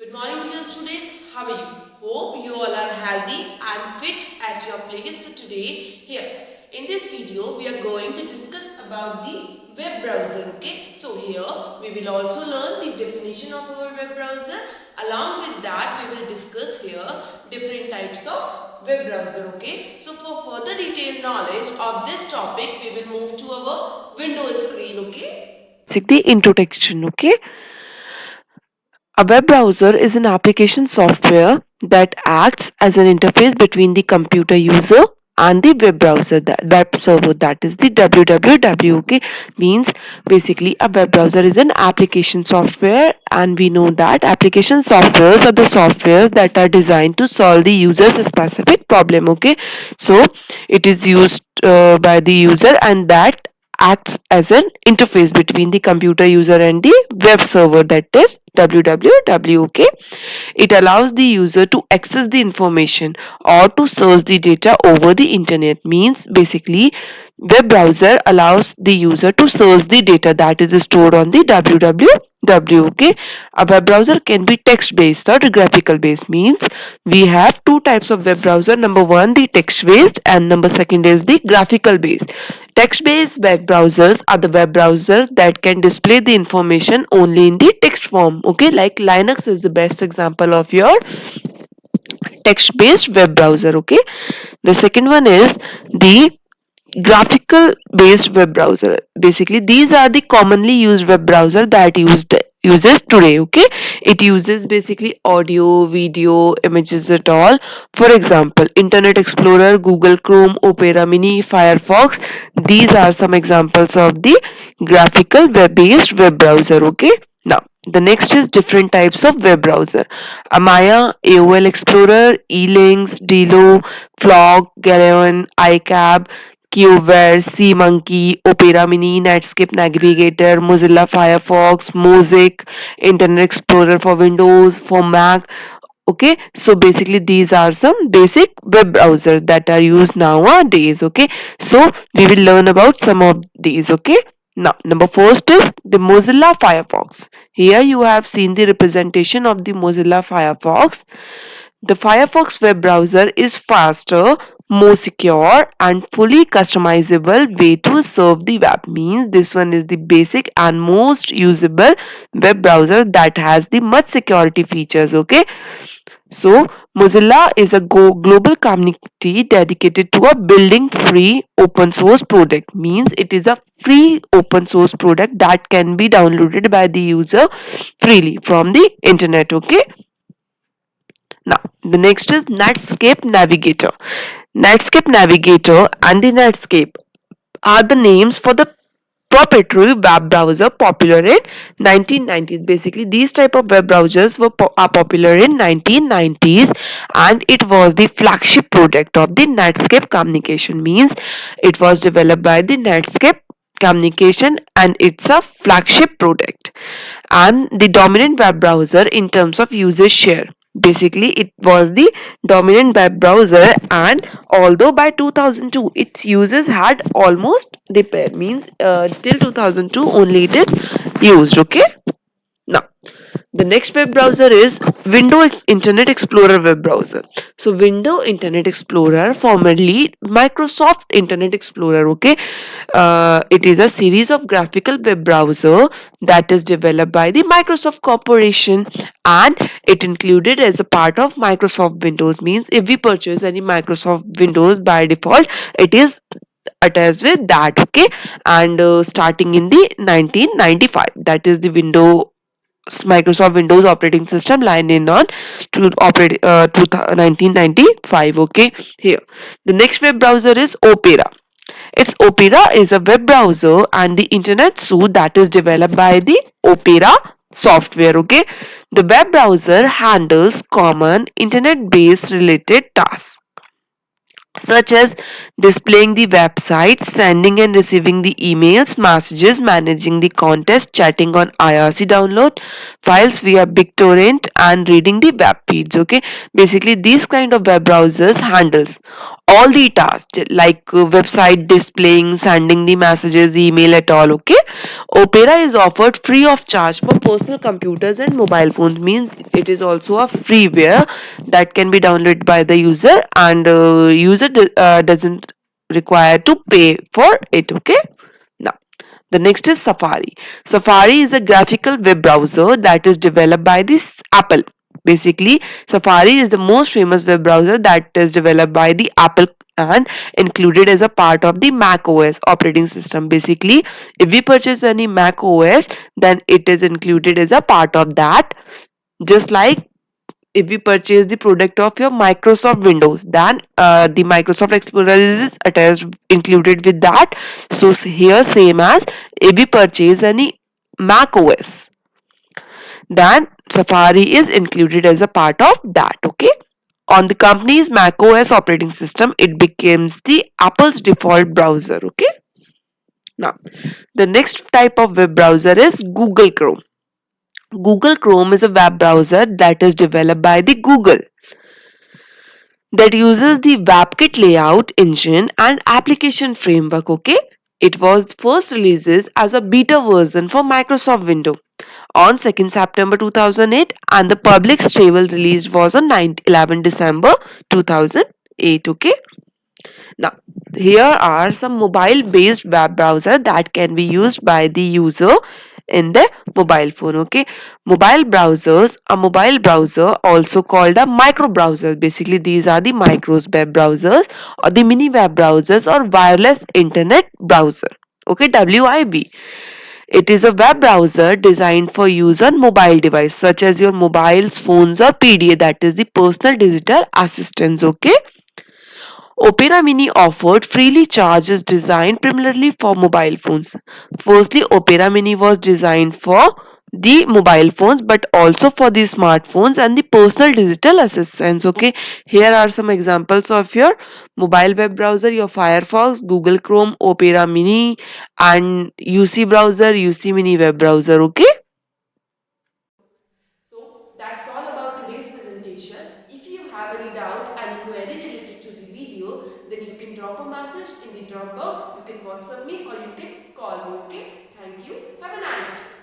Good morning, dear students. How are you? Hope you all are healthy and fit at your place. So today, here in this video, we are going to discuss about the web browser. Okay. So here we will also learn the definition of our web browser. Along with that, we will discuss here different types of web browser. Okay. So for further detailed knowledge of this topic, we will move to our Windows screen. Okay. The introduction. Okay, a web browser is an application software that acts as an interface between the computer user and the web browser, that web server, that is the www. Okay, means basically a web browser is an application software, and we know that application softwares are the softwares that are designed to solve the user's specific problem. Okay, so it is used by the user, and that acts as an interface between the computer user and the web server, that is www. Okay, it allows the user to access the information or to search the data over the internet. Means basically web browser allows the user to search the data that is stored on the www. Okay, a web browser can be text based or graphical based. Means we have two types of web browser. Number one, the text based, and number second is the graphical based. Text based web browsers are the web browsers that can display the information only in the text form. Okay, like Linux is the best example of your text based web browser. Okay, the second one is the graphical based web browser. Basically these are the commonly used web browser that uses today. Okay, it uses basically audio, video, images at all. For example, Internet Explorer, Google Chrome, Opera Mini, Firefox. These are some examples of the graphical web based web browser. Okay, now the next is different types of web browser. Amaya, AOL Explorer, E-Links, Dilo, Flog, Galeon, iCab, QVer, SeaMonkey, Opera Mini, Netscape Navigator, Mozilla Firefox, Mosaic, Internet Explorer for Windows, for Mac. Okay, so basically these are some basic web browsers that are used nowadays. Okay, so we will learn about some of these. Okay, now number first is the Mozilla Firefox. Here you have seen the representation of the Mozilla Firefox. The Firefox web browser is faster, more secure, and fully customizable way to serve the web. Means this one is the basic and most usable web browser that has the much security features. Okay, so Mozilla is a global community dedicated to a building free open source product. Means it is a free open source product that can be downloaded by the user freely from the internet. Okay, now, the next is Netscape Navigator. Netscape Navigator and the Netscape are the names for the proprietary web browser popular in 1990s. Basically these type of web browsers are popular in 1990s, and it was the flagship product of the Netscape Communication. Means it was developed by the Netscape Communication, and it's a flagship product and the dominant web browser in terms of usage share. Basically it was the dominant web browser, and although by 2002 its users had almost repaired. Means till 2002 only it is used. Okay, now the next web browser is Internet Explorer web browser. So Window Internet Explorer, formerly Microsoft Internet Explorer. Okay, it is a series of graphical web browser that is developed by the Microsoft Corporation, and it included as a part of Microsoft Windows. Means if we purchase any Microsoft Windows, by default it is attached with that. Okay, and starting in the 1995, that is the Microsoft Windows operating system line in on to operate to 1995. Okay, here the next web browser is Opera. Its Opera is a web browser and the internet suite that is developed by the Opera software. Okay, the web browser handles common internet based related tasks such as displaying the website, sending and receiving the emails, messages, managing the contest, chatting on IRC download files via BitTorrent, and reading the web feeds. Okay, basically these kind of web browsers handles all the tasks like website displaying, sending the messages, email at all. Okay, Opera is offered free of charge for personal computers and mobile phones. Means it is also a freeware that can be downloaded by the user, and doesn't require to pay for it. Okay, now the next is Safari. Safari is a graphical web browser that is developed by this Apple. Basically, Safari is the most famous web browser that is developed by the Apple and included as a part of the Mac OS operating system. Basically, if we purchase any Mac OS, then it is included as a part of that. Just like if we purchase the product of your Microsoft Windows, then the Microsoft Explorer is attached included with that. So here same as if we purchase any Mac OS, then Safari is included as a part of that. Okay. On the company's Mac OS operating system, it becomes the Apple's default browser. Okay. Now, the next type of web browser is Google Chrome. Google Chrome is a web browser that is developed by the Google that uses the WebKit layout engine and application framework. Okay, it was first releases as a beta version for Microsoft Windows on 2nd September 2008, and the public stable release was on 11 December 2008. Okay, now here are some mobile based web browser that can be used by the user in the mobile phone. Okay, a mobile browser also called a micro browser. Basically, these are the micros web browsers or the mini web browsers or wireless internet browser. Okay, WIB. It is a web browser designed for use on mobile device such as your mobiles, phones or PDA, that is the personal digital assistants. Okay, Opera Mini offered freely charges designed primarily for mobile phones. Firstly, Opera Mini was designed for the mobile phones but also for the smartphones and the personal digital assistants. Okay, here are some examples of your mobile web browser: your Firefox, Google Chrome, Opera Mini, and UC browser, UC Mini web browser. Okay. So that's all about today's presentation. If you have any doubt, any query related to the video, then you can drop a message in the drop box. You can WhatsApp me or you can call me. Okay. Thank you. Have a nice day.